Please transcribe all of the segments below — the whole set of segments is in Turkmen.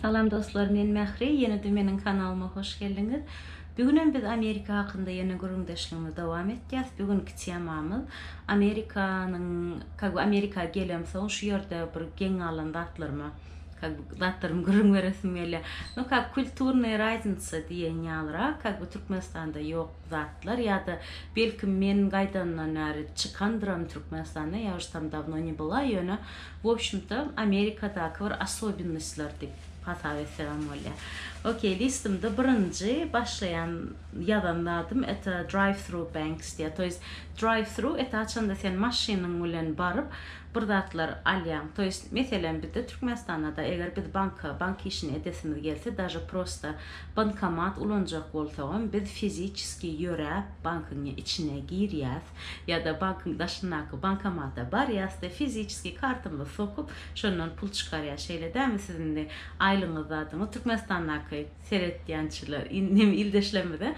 Salam dostlar, men Mehri. Yeniden menin kanalıma hoş geldiniz. Bugün biz Amerika hakkında yeni göründüşlüğümüz devam edeceğiz. Bugünkü temamız Amerika gelem soň şu yerde bir geň alan datlarım görün veresim gele. No kulturny razniца diýen ýalara Türkmenistanda yok zatlar ya da belki men gaýdandan näre çıkandıram Türkmenistanda ya tam давно не была ýöne. В общем-то Amerikadaky bir особенностьlar dip Selam öyle. Okey, listemde birinci başlayan yazanladım eta drive-through banks diye. To jest drive-through eta açanda sen maşinin bilen barıp burdatlar alyan. To jest meselen bir de Türkmenistan'da da eğer bir bank işini edesimiz gelse даже просто bankomat ulanacak bolsa biz fiziki yöre bankın içine giriyaz ya da bankın daşındaki bankomata bariyaz da fiziki kartımızı sokup şundan pul çıkarya şeyle değil mi sizin de aylığınızda adını Türkmenistan'daki seyretdiyançılar ildeşlemede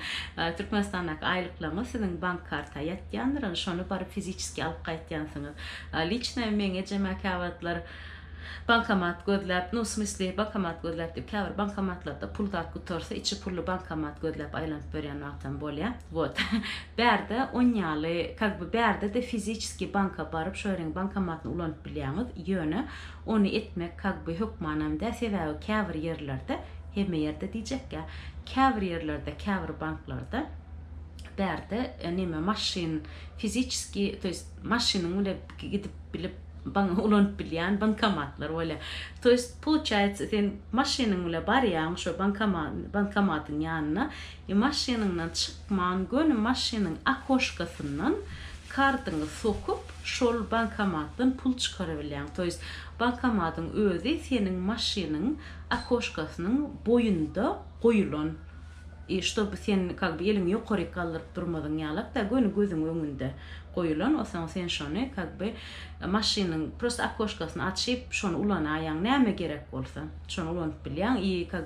Türkmenistan'daki aylıklarını sizin bank karta yatyandır şunu bari fiziki alıp kayıtyansınız. Lično men ecemek avatlar bankomat gözläp, no smysli bankomat gözläp dip käbir bankomatlarda pul tutursa içi pullu bankomat gözläp aýlanyp berýän wagtdan bolýa. Вот. Berde onýaly, berde de fiziki banka baryp şöýrüň bankomatny ulanyp bilýäňiz ýöne onu etmek hukmanamda sebäbi käbir ýerlerde hemme ýerde diýjekkä käbir ýerlerde käbir banklarda berde neme maşin fiziki, to есть maşinin öyle gidip bilip ulanıp bilýän bankomatlar öyle. To есть получается sen maşinin öyle barýan şu bankomatın ýanyna maşininden çıkman gönü maşinin akoşkasından kartyny sokup şol bankomatdan pul çıkarabilýän. To есть bankomatın özü senin maşinin akoşkasynyň boýunda goýulan. Чтобы sen elin ýokary kaldyryp durmadyň ýalak da gözüň öňünde goýulan, o sen şonu maşiniň prosta akoşkasyny açyp şonu ulanaýan näme gerek bolsa şonu ulanyp bilýän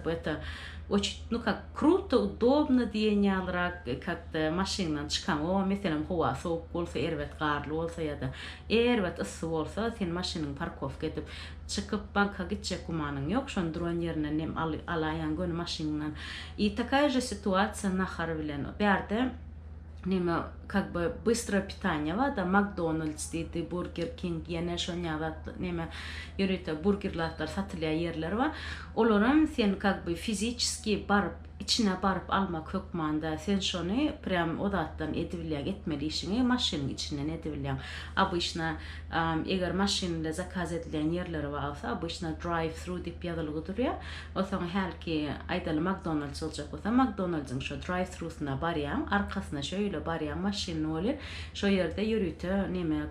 это очень круто, удобно diýen ýalara maşinadan çıkan o meselem howa soğuk bolsa erwet garly bolsa ya da erwet ıssy bolsa sen maşiniň parkovka edip çıkıp banka gitjek umanyň ýok şonu duran ýerine nem alaýan gönü maşinadan. Такая же ситуация нахар bilen berde neme быстрое питание va da McDonald's diýdi, Burger King ýene şonýa neme ýörüte burgerlar satylýan ýerler var. Olaram sen fiziki barıp içine barıp almak hukmanda sen şonu prям odatdan edibilýän etmeli işini maşiniň içinden edibilýän. Обычно eger maşinle zakaz edilen ýerler bolsa обычно drive-through dip ýazylyp durýar. O soň herki aýdaly McDonald's boljak bolsa McDonald'syň şu drive-throughsyna barýan, arkasyna şöýle barýan maşin bolar. Şo ýerde ýürüte neme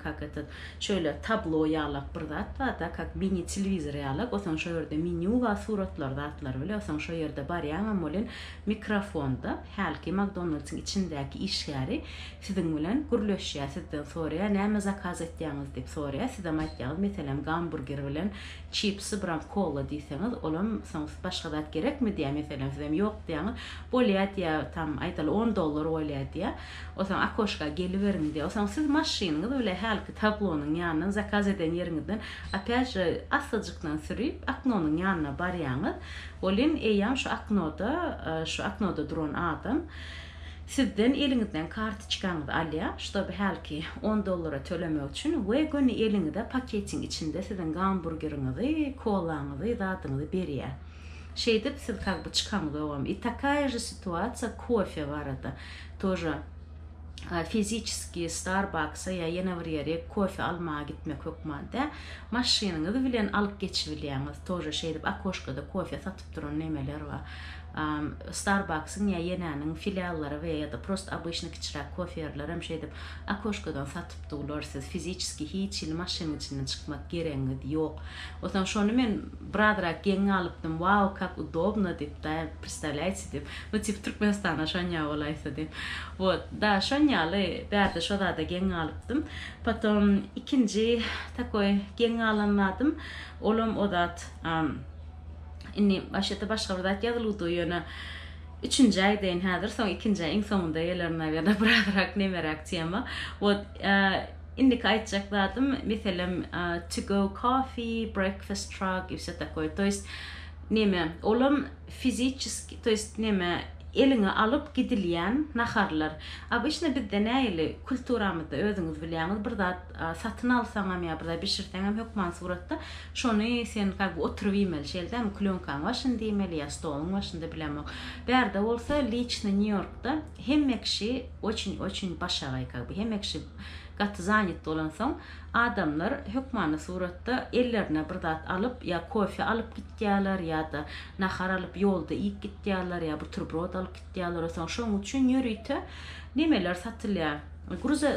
şöyle tablo ýalak bir zat da mini telewizor ýalak. O soň şo ýerde menü we suratlar zatlar bilen. O soň şo ýerde barýan bolan mikrofonda herki McDonald's'ın içindeki işleri sizin bilen gürleşýär. Sizden sorýar näme zakaz etdiňiz dip sorýar. Siz aýtýaňyz meselem hamburger bilen chipsy bilen kola diýseňiz, olam soňuz başga zat gerekmi diýär meselem sizem ýok diýäňiz. Bolýat ýa tam aýtaly $10 bolýar diýär. O soň akoşka geliveriň diýär. O soň siz maşiniňiz öyle herki tablonyň ýanyna zakaz eden ýeriňizden opять же asajykdan sürüp aknonyň ýanyna barýaňyz. Olin eýam şu aknoda duran adam sizden eliňizden karty çıkaňyz alýar, şoby herki $10 tölemek üçin we göni eliňizde paketiň içinde sizin hamburgeriňizi, kolaňyzy, zatyňyzy berýär. Şeýdip siz çıkaňyz ogam. Такая же ситуация кофе var da. Тоже fiziki Starbucks'a ya yine bir yere kofe almaya gitmek hukmanda maşiniňizi bilen alyp geçibilýäňiz. Тоже şeýdip akoşkada kofe satyp duran nemeler var. Starbucks'ın ya yenäniň filiallary we ya da prosta обычно kiçirak koferler hem şeýdip akoşkadan satyp durlar. Siz fiziki hiç il maşiniň içinden çıkmak gereňiz ýok. O soň şonu men bradrak geň alypdym. Wow, как удобно dip da представляете dip. Bu tip Türkmenistana şonýa bolaýsa dip. Вот, da şonýaly berde şoda da geň alypdym. Potom ikinci takoy geň alanladım. Olam odat inni başga bir zat ýazylypdy ýöne 3-nji aýdaň häzir soň 2-nji aýyň sonunda ýerlerine ýa-da bırakrak nemerak tema. Вот Indika aýtjaklarym meselem to go coffee, breakfast truck, ýa-da takoy. To есть neme olam fizически, то есть neme eline alıp gidilýän naharlar. Abyşna bizde näýeli kulturamyzda özüňiz bilýäňiz bir zat satyn alsaňam ýa bir zat bişirseňem hökman suratda şonu sen kaby oturup ýemeli şeldem klonkan başyn diýmeli ýa stoluň başynda bilemok. Berde bolsa liçni New York'da hemme kişi очень başagay kaby hemme kişi gatı zanit dolansaň adamlar hökmany suratda ellerine bir zat alıp ya kofe alıp gitýärler ýa-da nahar alıp ýolda iýip gitýärler ýa buterbrod alıp gitýärler. Şoň üçin ýörüýte nemeler satylýar.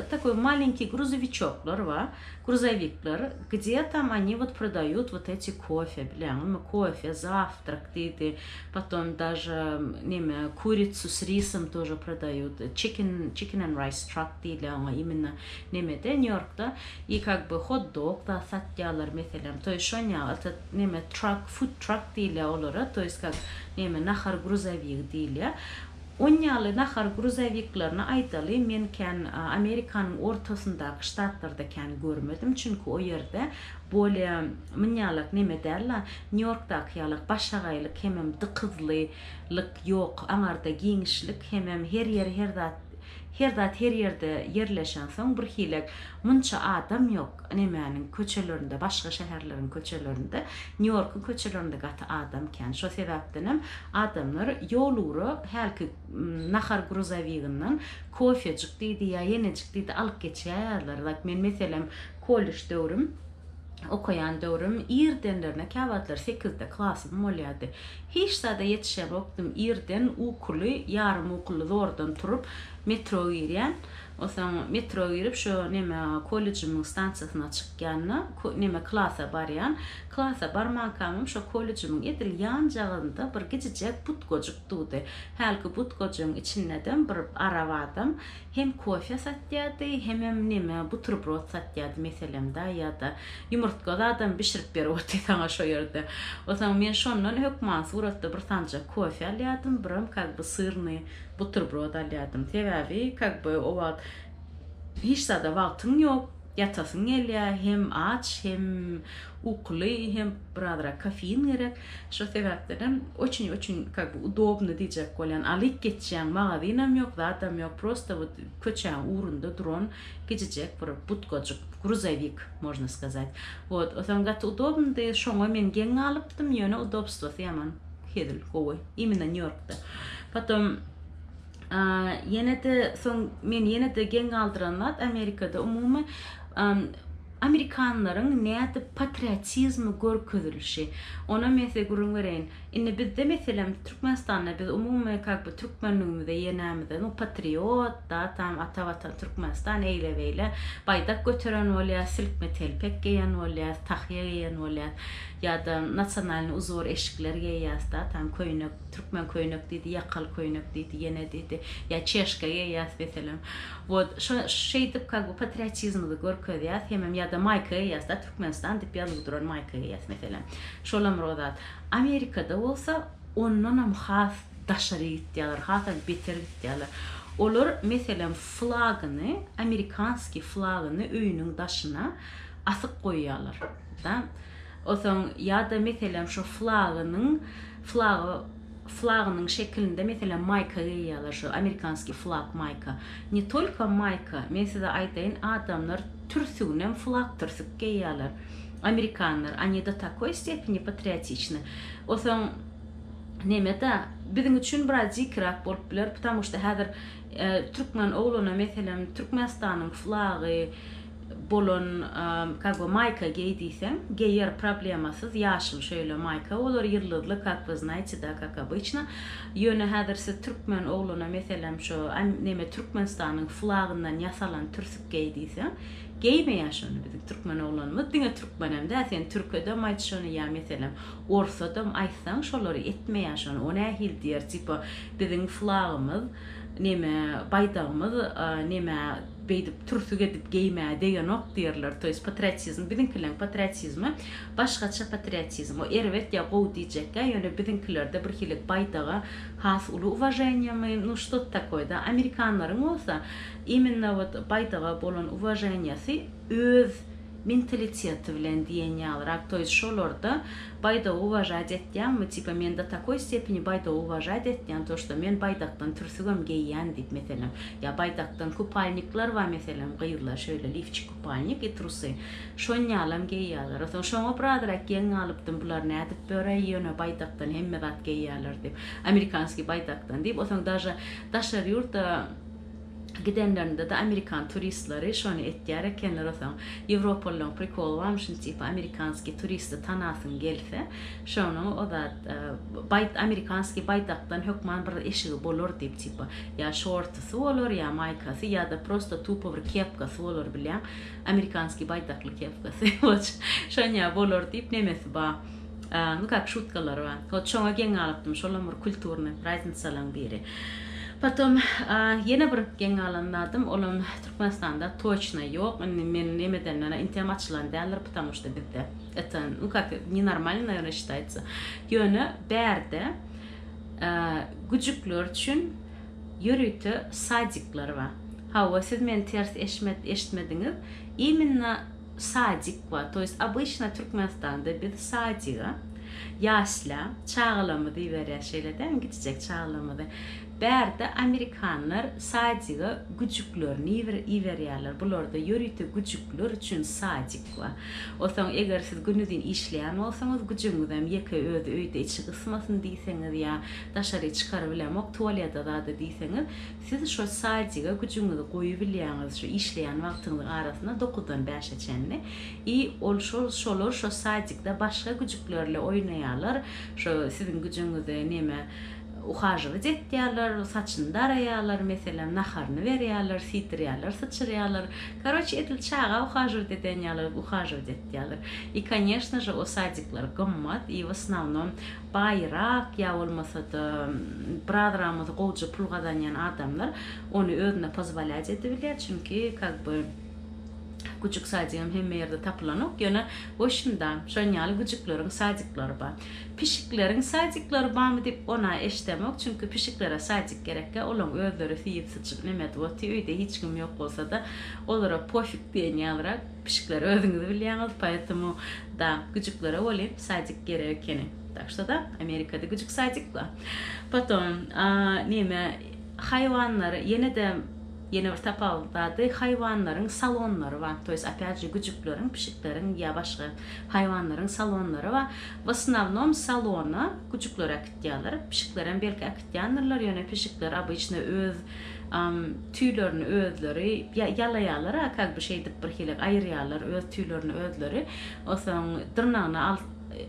Такой маленький грузовичоклар var, грузовиклар, где там они вот продают вот эти кофе, кофе, завтрак, потом даже курицу с рисом тоже продают, chicken and rice truck именно Нью-Йоркта, и как бы хот-дог да сатьялар mesela, то есть шоня, это truck, food truck олора, то есть как нахар грузовик диля. Onyalı nahar gruzaviklarına aytaly men kan Amerikanın ortasındaky ştatlardakany görmedim çünkü o ýerde böyle mınyalık neme derler New York'daky ýalyk başagaýlyk hemem dıkyzlylyk ýok, aňarda giňişlik hemem her ýerde yerleşen soň bir hilek munça adam ýok. Nemäniň köçelerinde, başga şäherleriň köçelerinde, New York'un köçelerinde gaty adam kan. Şo sebäpden adamlar ýolury herki nahar gruzaviginden kofejik diýdi ýa ýenejik diýdi alyp geçýärler. Men meselem kollej döwrüm okuyan döwrüm irdenlerine käwatlar 8-de klassym bolýardy. Hiç sada ýetişebokdym irden ukuly, ýarym ukuly zordan turup metro ýerýän. Osaň metro ýerip şo kollejiň stansiýasyna çykýanyna klassa barýan. Klassa barmankamym şo kollejiň edil ýan jagynda bir gijek butkojuk dudy. Halky butkojyň içinden bir araba adam hem kofe satýardy, hem buterbrod satýardy meselemde ýa-da ýumurtga adam bişirip berýärdi taňa şo ýerde. Osaň men şondan hökman suratda bir tança kofe alýardym, biram как бы syrny buterbrod alýardym. Sebäbi как бы o wagt hiç sada wagtyň ýok. Yatasın gelýär, hem aç, hem ukly, hem birazra kafein gerek. Şo sebäpden очень как бы удобно diýjek bolýan. Alyp geçýän magazynam ýok, zatam ýok, просто вот köçän urunda duran gijek bir butkojyk, грузовик, можно сказать. Вот, otaň gat удобно diýe şoňa men geň alypdym, ýöne удобствосy ýaman hedil gowy. Именно Нью-Йоркда. Потом men ýene de geň aldyranlar Amerikada umumy Amerikanlaryň näde patriotizmi görkezilişi. Ona mesele gurun bereyin. Inne bizde meselem Türkmenistanda biz umumy как бы türkmenligimizde ýenämizde no patriot da tam ata-vatan Türkmenistan eýle-beýle baýdak götüren bolýar, silkme telpek giýen bolýar, tahyýa giýen bolýar ýa-da nasionalny uzor eşikler giýýär da tam köýnek, türkmen köýnek diýdi, ýakal köýnek diýdi, ýene diýdi, ýa çeşka giýýär meselem. Вот şeýdip как бы patriotizmni görkezýär, hemem ýa-da mayka giýýär da Türkmenistan diýip ýazyp duran mayka giýýär meselem. Şolam rodat. Amerikada bolsa ondan hem has daşary gitýärler, has beter gitýärler. Olar meselem flagyny, amerikanski flagyny öýüniň daşyna asyp goýýarlar. Da osaň ýa-da meselem şo flagynyň şeklinde meselem mayka giýýärler, şo amerikanski flag mayka. Ne только mayka, men size aýtaýyn adamlar türsüginem flag türsük giýýärler. Amerikanlar, они до такой степени патриотичны. Osaň nemede bizim üçin biraz zikrak bolup biler, потому что häzir türkmen ogluna meselem Türkmenistanyň flagy bolon как бы майка giýdiýsen, giýer problemasyz ýaşyl şöyle майка olur ýyllyk, как вы знаете, да, как обычно. Ýöne häzirse türkmen ogluna meselem şo Türkmenistanyň flagyndan ýasalan türsük giýdiýsen, giymeýär şonu bizim türkmen oglanymyz. Diňe türkmenemde sen türkede maýt şonu ýa meselem orsadam aýtsaň şolary etmeýär şonu. O nähil diýer, tipa bizim flagymyz baýdagymyz beýdip türsük edip giymeýär diýen ok diýerler. To есть patriotizm, bizimkilerin patriotizmi başgaça patriotizm. O erwet ýa gow diýjekkä, ýöne bizimkilerde bir hilik baýdaga has uly уважениýamy, ну что такое da. Amerikanlaryň bolsa imенно вот baýdaga bolan уважениýasy öz менталитети bilen diýenýär. То есть şolorda bayda уважать etýän we tipa men de takoy stepeni bayda уважать etýän to что men baydakdan türsügem geýýän diýip meselem. Ya baydakdan kupalniklar var meselem gyýrlar şöyle lifçi kupalnik trusy. Şonýalam geýýärler. Oson şoňa bradrak geň alypdym bular nädip böreýýär baydakdan hemme zat geýýärler diýip. Amerikanski baydakdan diýip oson daşar ýurtda gidenlerinde de Amerikan turistleri şonu etýär ekenler oson Ýewropalyň prikol varmyşyn tipa Amerikanski turisti tanasyn gelse şonu o da Amerikanski baydakdan hökman bir eşigi bolur diýip tipa ya şortsy bolur ya maykasy ya da prosto tupowy kepkasy bolur bilen Amerikanski baydakly kepkasy şoňa bolur diýip nemesi ba ну как шуткалар var. Hot şoňa geň alypdym şolamur kulturny Reisensalaň biri. Потом yine bir geň alanladım. Olam Türkmenistanda точно yok. Men nemeden intemaçlan derler потому что bizde. Это ну как ненормально, наверное, считается. Ýöne berde güjükler üçin ýürütü sadiklar var. Hawa siz men ters eşitmediňiz. Именно sadik var. То есть обычно Türkmenistan'da bir sadiga yaşla çağlama diýerler şeylerden gidecek çağlamada. Berde Amerikanlar sadiga güjüklerini iwerýärler. Bularda ýürütü güjükler üçin sadik var. Oson eger siz günüdin işleýän bolsaňyz güjüňizden ýeke öýde içi ysmasyn diýseňiz ýa daşary çykary bilemok tualeta da diýseňiz siz şo sadiga güjüňizi goýup bilýäňiz şo işleýän wagtyňyz arasyna 9-dan 5-e çenli. Ol şolar şo sadikda başga güjüklerle oýnaýarlar. Şo sizin güjüňizde neme ухаживать etýärler, saçyny daraýarlar, meselem naharny berýärler, sitirýärler, sıçyrýarlar. Короче, etil çağa ухаживать edýärler, ухаживать etýärler. И, конечно же, o sadiklar gymmat, и в основном bayrak ýa bolmasa da bradramyzy goýjy pul gazanýan adamlar onu özüne pozwalać edebilýär, çünki как бы küçük sadikam hemme ýerde tapylanok. Ýöne oşundan şonýaly küçüklerin sadikleri bar. Pişiklerin sadikleri barmy diýip ona eşdemek, çünki pişiklere sadik gerekkä, olaň özleri fiýip sıçyp nemet wagty öýde hiç kim ýok bolsa da olara pofik diýenýärler. Pişikler özüňiz bilýäňiz, poэтому da küçüklere olyp sadik gerek ekeni. Так что da Amerikada küçük sadik bar. Potom neme hayvanlar yine bir tapaldadı hayvanların salonları var. То есть опять же güjüklerin, pişiklerin ya başka hayvanların salonları var. В основном salona güjükler akitýärler, pişiklerin belki akitýänler, ýöne pişikler обычно öz tüýlerini özleri ýalaýarlar, как бы şeydip bir hilek aýyrýarlar öz tüýlerini özleri. Oson dırnagyny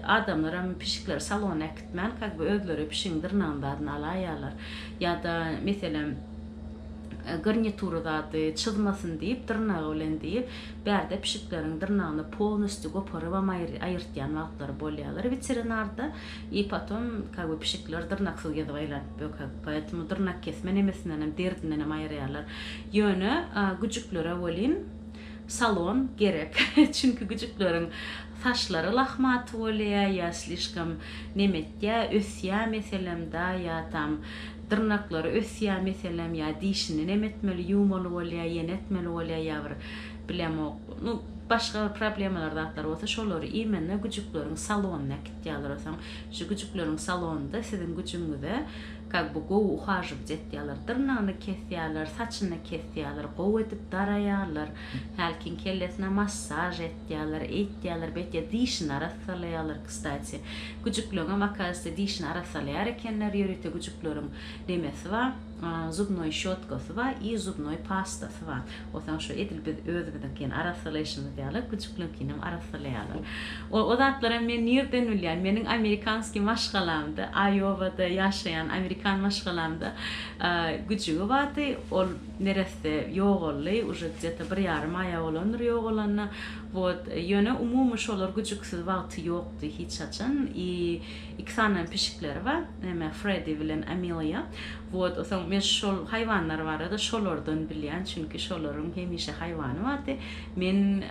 adamlar pişikler salona akitmän, как бы özleri pişiň dırnagyndan alaýarlar. Ya da meselem garniturda çızmasın diýip dırnagy bilen diýip berde pişiklerin dırnagyny polностью goparyp aýyrtýan wagtlary bolýarlar veterinarda. И потом как бы pişikler dırnaksyz gezip aýlanýar. Poэтому dırnak kesme nemesinden hem derdinden hem aýyrýarlar. Ýöne güjüklere bolin salon gerek. Çünkü güjüklerin saçları lahmat bolýar, ya slишком nemetýär, ösýär meselem da ya tam dırnakları ösýär meselem ya dişini nemetmeli, ýumaly bolýar, ýenetmeli bolýar ýa-bir bilemok. Ну, başga problemalar da atlar bolsa şolary imenne güjüklerin salonyna gitýärler bolsa, şu güjüklerin salonunda sizin güjüňize как бы gow ухаживать etýärler, dırnagyny kesýärler, saçyny kesýärler, gow edip daraýarlar, helkin kellesine massaj etýärler, betýär dişini arasalaýarlar. Kstati, güjüklerin vakasy dişini arasalaýar ekenler, ýörüte güjüklerin demesi var. Zubnoy щёткасы var и zubnoy pastası var. Osan şu edilip özüňizden arasalaýyşyny diýerler, güjüklerin arasalaýarlar. O zatlara men nerden bilýän? Meniň amerikanski maşgalamda, Iowa'da ýaşaýan amerikan maşgalamda güjügi bardy. Ol neresi ýogaly, уже где-то 1,5 aya bolandyr ýogalanna. Вот, ýöne umumy şolar güjüksiz wagty ýokdy hiç açan. İki tane pişikleri var. Freddie bilen Amelia. Вот, osan men şol hayvanlar var da şolardan bilýän, çünki şolaryň hemişe hayvany bardy. Men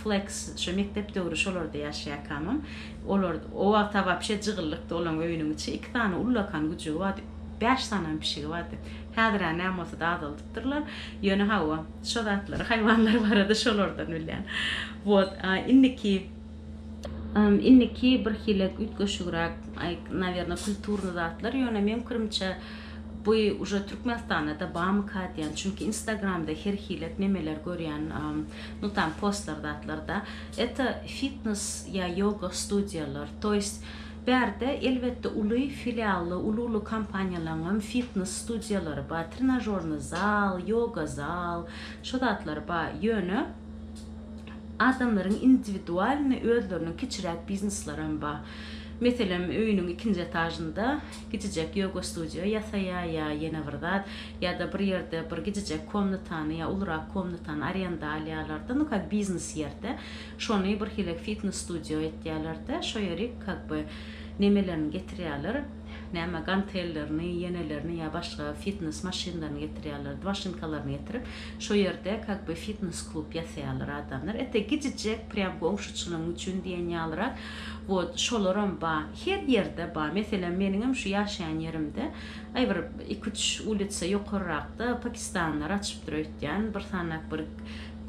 Flex şu mektepde şolarda ýaşaýakamam. Olar o wagtda вообще jygylykda olan öýüniň içi iki tane ullakan güjügi bardy. 5 tane bir şey vardı. Hazır ne olsa da adaldıktırlar. Yönü hava, şu datlar, hayvanlar var da şolordan bilen. Вот, inniki bir hilek ütköşürak, наверное, kulturny zatlar. Yönü men kirimçe bu уже Türkmenistan'da bağımı kadiyan. Çünkü Instagram'da her hilek nemeler görüyen, ну там postlar zatlarda. Это fitness ya yoga studiyalar. То есть berde elbette ulu filiallı, ulu kampanyalarının fitness studiyaları var. Trenajörlü zal, yoga zal, şu zatlar var. Yönü adamların individual özlerinin küçük bizneslerin var. Mesela öyünün ikinci etajında gidecek yoga stüdyo ya yine vardı ya da bir yerde bir gidecek komnatanı ya ulurak komnatanı arenda alyalarda no как biznes yerde şonu bir hilek fitness stüdyo ettiyalarda şöyle как бы nemelerini getiriyorlar. Nema gantellerini, yenelerini ya başka fitness maşinlerini getiriyorlar, maşinkalarını getirip şu yerde как бы fitness klub yasayalar adamlar. Ete gidecek prям komşuçunun için diyenyalara вот şolaram ba her yerde ba. Mesela benim şu yaşayan yerimde ay bir 2-3 ulica yukarıda Pakistanlar açıp duruyor bir sanak bir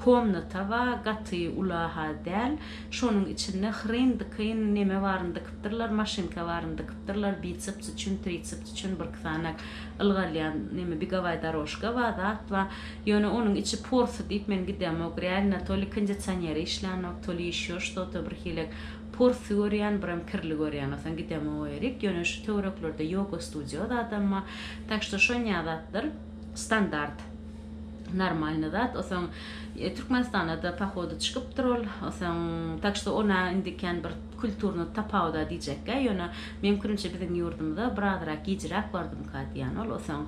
komnata va gatı ulaha del şonun içinde hrendikin neme varında kıptırlar maşinka varında kıptırlar biceps için triceps için bir sanak ılgalyan neme bigavay daroşka va da yönü onun içi porsu deyip men gidem o realna toli kince çanyeri işlanok toli işiyor što to bir hilek porsu görüyen biram kirli görüyen asan gidem o erik yönü şu teoreklerde yoga stüdyo da adamma tak što şonyadatlar standart нормально, да, осам Türkmenistan'da pahoda çıkıp durul, osam tak что ona indiken bir kültürünü tapauda diyecek, yani mümkünse bizim yurdumda biraderak giycirak vardım kadiyan ol, osam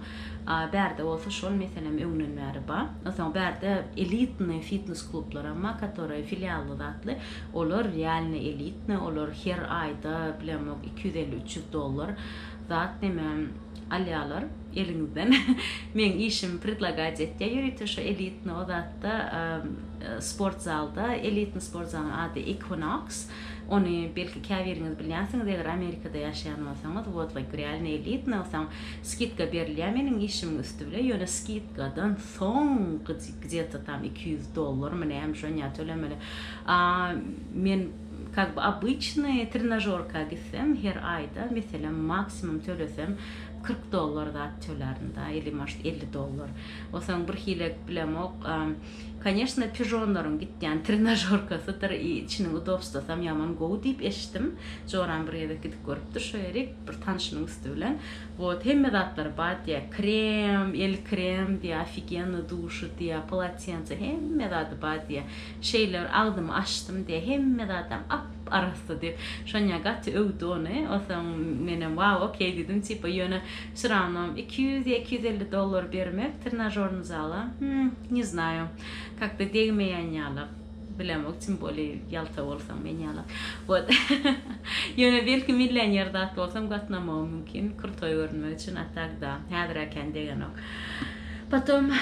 berde olsa şol mesela ünlüler var, osam berde elitne fitness klublar ama которые filiallı datlı, olur realne elitne, olur her ayda bilemem $250-300 zat demem alyalar elinizden. Men işim предлагать ettiğe yürütü şu elitni odatta sport zalda, elitni sport zalın adı Equinox. Onu belki kaveriniz biliyorsunuz, eğer Amerika'da yaşayan olsanız, вот like realne elitni olsam skitka beriliyor. Menin işim üstüyle, yöne skitkadan son где-то там $200 mı ne hem şu an yatölemeli. Men как бы обычная тренажерка gitsem her ayda mesela maksimum töresem $40 da tölerinde или может $50. O zaman bir hilek bilemok. Конечно, pijonların gittiğin trенажеркасы da içinin udobstosam yaman go deyip eşittim. Joran bir yere gidip görüp düşerek bir tanışının üstüyle. Вот, hem medatlar var diye krem, el krem diye, офигенно duşu diye, полотенце, hem medatı var diye şeyler aldım, açtım diye, hem medatım arası diye. Şonya gatı övdü onu. O zaman benim wow, okey dedim. Tipa yöne sıranım $200-250 vermek тренажерный зала. Не знаю. Как-то değmeyen yalan. Bilemem, tüm böyle yalta olsam ben yalan. Вот. Yöne belki milyoner da olsam katlamam mümkün. Kurtoy görünmek için atak da. Hadra kendi yanok. Потом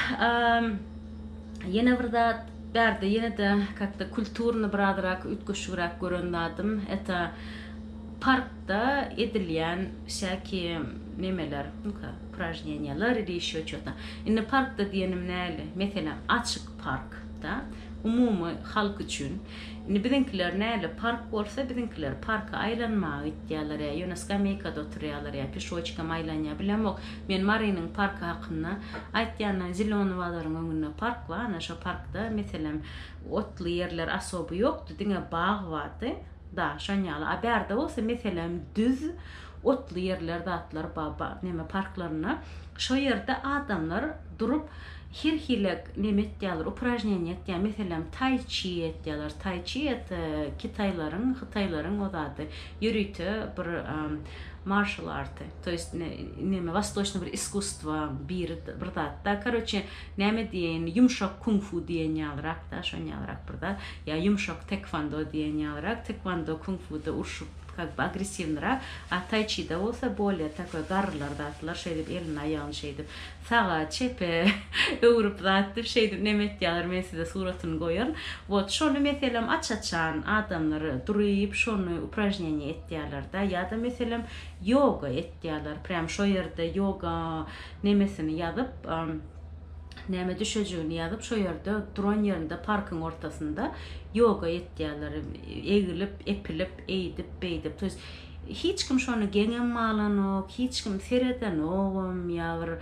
yine burada berde yine de как-то культурно брадырак ütköşürak göründadım. Eta parkta edilen şaki nemeler, упражнениялар или еще что-то. İnne parkta diyelim neyle? Mesela açık parkta umumi halk için. Bizimkiler neyle park olsa bizimkiler parka aylanmaya gittiler ya. Yunus'ka Meyka'da oturuyorlar ya. Pişoçka aylanıyor. Bilemok. Men Mari'nin parkı hakkında aytyanlar Zilonovaların önünde park var. Ana şu parkta mesela otlu yerler asobu yoktu. Dine bağ vardı. Da şanyalı. Haberde olsa mesela düz otlu yerlerde atlar baba neme parklarına. Şu yerde adamlar durup her hilek nemet diyorlar, упражнение diyor. Mesela Tai Chi diyorlar. Tai Chi Kitayların o da adı. Yürütü bir martial artı. То есть neme восточное bir искусство bir da. Короче, neme diyen yumuşak kung fu diyen yalarak da, şön yalarak burada. Ya yumuşak taekwondo diyen yalarak. Taekwondo kung fu da urşup как бы агрессивныйраак. А тайчида болса более такой гарылар датылар, şeydip elin ayağını şeydip sağa çepe öwürüp datyp şeydip nemet ýalar men size suratyny goýar. Вот şonu meselem açaçan adamlar durup şonu upражнение etdiýärler da ýa-da meselem yoga etdiýärler. Prям şo ýerde yoga nemesini ýazyp näme düşejegini ýazyp şo ýerde duran ýerinde parkyň ortasynda yoga etdiýärler. Egilip, epilip, eýdip, beýdip. Töz hiç kim şonu geňem malanok, hiç kim sereden ogum ýa-da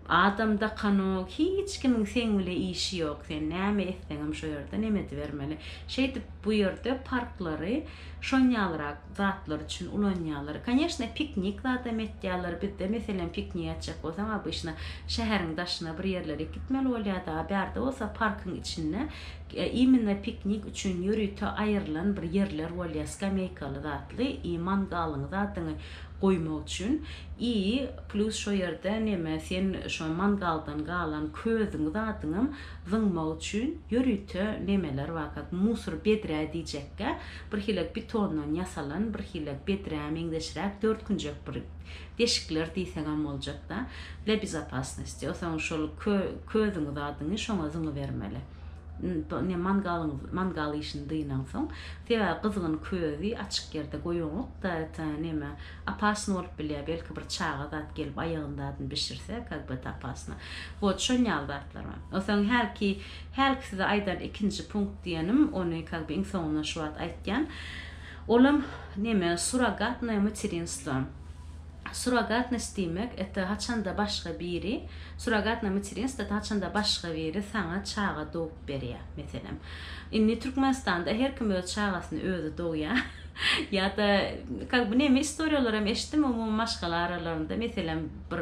adamda kanok, hiç kimin sen bile işi yok. Sen näme etseňem şo ýerde neme bermeli. Şeýdip bu ýerde parklary şonýalrak zatlar üçin ulanýarlar. Конечно, piknik zada etdiýärler. Bizde meselem piknik etjek bolsaň abyşna şäheriň daşyna bir ýerlere gitmeli bolýar-da. Bärde bolsa parkyň içinde imенно piknik üçin ýürüte aýrylan bir ýerler bolýar. Skameykaly zatly, mangalyň zatyny koymak üçün plus şo ýerde neme sen şo mangaldan galan közüň zatyny zyňmak üçün ýürüte nemeler wagt musur bedrä diýjekkä bir hilek betondan ýasalan bir hilek bedrä meňdeşirek 4 günjek bir deşikler diýsegem boljak da для безопасности. Osaň şol közüň zatyny şoňa zyňy bermeli. Ne mangal işini dıynan soň teva gyzygyny közi açyk ýerde goýuňok da neme apasny bolup bilýär, belki bir çağa zat gelip aýagyndan bişirse как бы tapasna. Вот şonýal zatlar var. Osaň herkisi de aýdan ikinji punkt diýenim, ony как бы iň soňuna şu wagt aýtgan. Olam neme surrogatnae материнство. Surrogatность demek это haçanda başga biri, surrogatna материнство это haçanda başga biri sana çağa doğup berýär. Meselem, inni Türkmenistanda her kim öz çağasyny özü doğýar. Ya da как бы neme istoriýalar hem eşitdim umum maşgalar aralarında meselem bir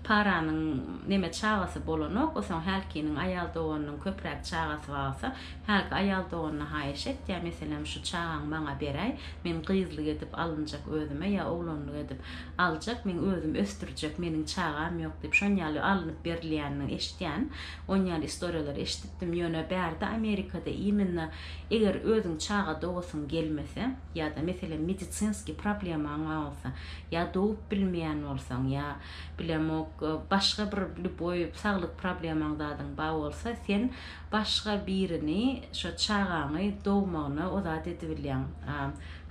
paranyň neme çağasy bolanok, osaň herkiniň aýal doğanyň köprek çağasy bolsa, herki aýal doğanyna haýyş etýär. Meselem şu çağaň maňa beräý, men gyzlyk edip alynjak özüme ýa oglanlyk edip aljak, men özüm östürjek, meniň çağam ýok diýip şonýaly alınıp berilýänini eşitýän, onýaly istoriýalar eşitdim. Ýöne bärde Amerikada imенно eger özüň çağa doğasyň gelmese ýa da meselem medisinski problemaň bolsa ýa doğup bilmeýän bolsaň ýa bilemok başga bir luboy saglyk problemaň dadyň bar bolsa sen başga birini şo çağaňy doğmagyna ozat edip bilýän.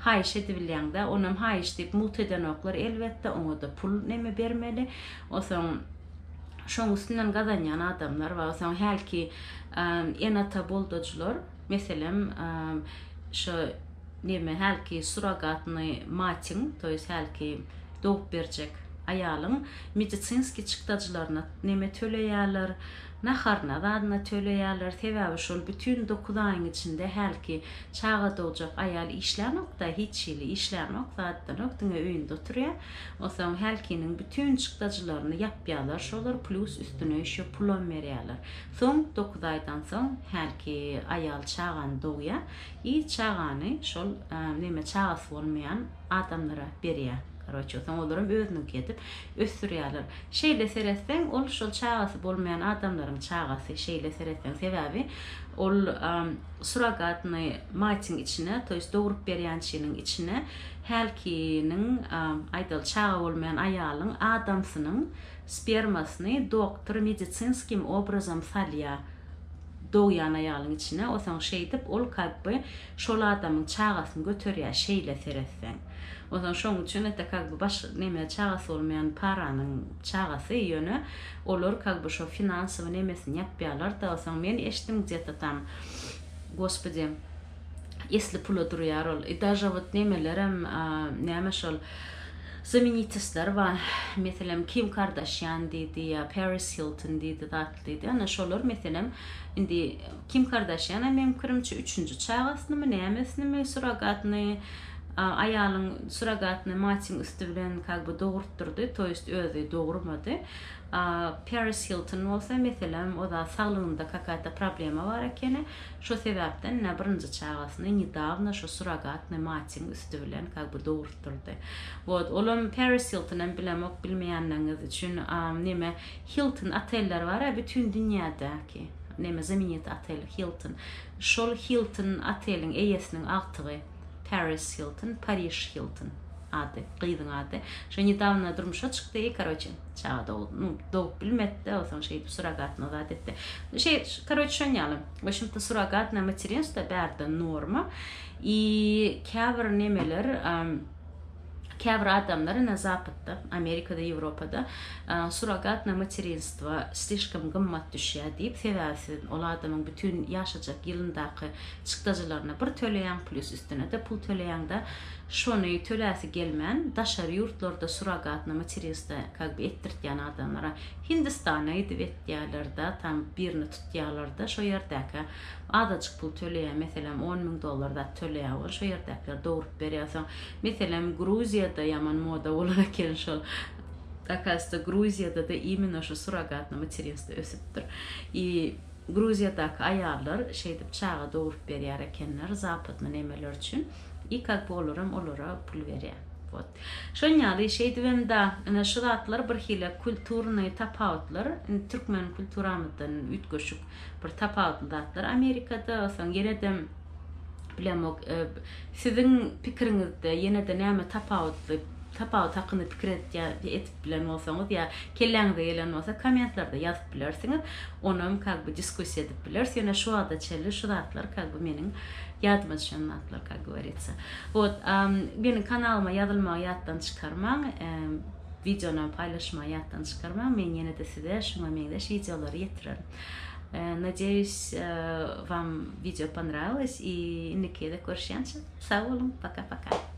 Haýyş edip bilýän da onam haýyş diýip mut eden oklar elbetde oňa da pul neme bermeli. Osaň şoň üstünden gazanýan adamlar bar. Osaň helki enata bolduçlar meselem şo neme helki surrogatny mating, to ýa helki doğup berjek aýalyň medisinski çykdaçylaryna neme töleýärler, naharna dadna töleýärler. Sebäbi şol bütün 9 aýyň içinde helki çağa doğjak aýal işlänok da hiç ýyly işlänok zatdan öňe öýünde oturýar. Osaň helkiniň bütün çykdaçylaryny ýapýarlar, şolar plus üstüne işe pul berýärler. Soň 9 aýdan soň helki aýal çağan doğýar, çağany şol neme çağasy bolmaýan adamlara berýär. Короче, otaň olaram özüni ketip ösürýärler. Şeýle seretseň ol şol çağasy bolmaýan adamlaryň çağasy şeýle seretseň sebäbi ol surrogatny mating içine, to ýa doğurup berýän şeýniň içine helkiniň aýdal çağa bolmaýan aýalyň adamsynyň spermasyny doktor medisinskim obrazam salýar doğýan aýalyň içine. Osaň şeýdip ol как бы şol adamyň çağasyny göterýär şeýle seretseň. Osaň şoň üçin ete как бы baş neme çağasy bolmaýan paranyň çağasy ýöne olar как бы şo finansowy nemesini ýapýarlar da. Osaň men eşitdim где-то там, господи, если pul durýar ol, даже вот nemelerem näme şol знаменитостlar var. Meselem Kim Kardashian diýdi ýa Paris Hilton diýdi, datlydy. Ana şolar meselem indi Kim Kardashian men kirimçe 3-nji çağasyny nämesini surrogatny aýalyň surrogatny mating üstü bilen как бы doğurtdurdy, to ýa özü doğurmady. Paris Hilton bolsa meselem o da sağlygynda kakata problema bar ekeni, şo sebäpden birinji çağasyny nedawno şo surrogatny mating üstü bilen как бы doğurtdurdy. Вот olam Paris Hilton'dan bilemok bilmeýänleriniz üçin neme Hilton oteller bar bütün dünýädäki. Neme zeminet otel Hilton. Şol Hilton oteliň eýesiniň agtygy Paris Hilton, Париж Hilton adı, kıydın adı. Şu недавно durmuşa çıktı, короче, çağda oldu. Doğup bilmedi, o zaman суррогатно zat etti. Короче, şöyle, в общем-то, суррогатное материнство бәрді норма. И кәвір немелер, кәвір адамдар на Западта, Америкада, Европада суррогатное материнство слишком qımmat düşüyor deyip sebebisi ol adamın bütün yaşayacak yılındaki çıktıcılarına bir töleyen plus üstüne de pul töleyen de şonu tölesi gelmen daşarı yurtlarda surrogatna materинство как бы ettirtgen adamlara Hindistan'a gidip etdiyalarda tam birini tutdiyalarda şu yerdeki adacık pul töleyen mesela $10,000 töleyen var şu yerdekiler doğurup veriyorsan mesela Gruziyada yaman moda olarak gelişiyor. Оказывается, Грузияда да именно şu surrogatna materинство ösüptür. И Грузиядaki ayarlar şeydip çağa doğurup veriyor ekenler Zapad'ın emeler için. И как бы olara pul veriyor. Вот. Şöyle şeydi da şu zatlar bir hile kültürünü tapavutlar, Türkmen kültüramıdan ütgöşük bir tapavutlar Amerika'da son yine de bilemok sizin fikrinizde yine de neme tapavutlu tapavut hakkında fikir etip bilen olsanız ya kelleğinize gelen olsa komentlarda yazıp bilersiniz. Onu как бы дискуссия edip bilers. Yani şu anda çelli şu zatlar как бы benim yadıma düşen zatlar как говорится. Вот, benim kanalıma yazılma yattan çıkarmam, videonu paylaşma yattan çıkarmam. Ben yine de size şuna mengdeş videoları getiririm. Надеюсь, вам видео понравилось и никогда көрüşенше. Sağ olun, пока-пока.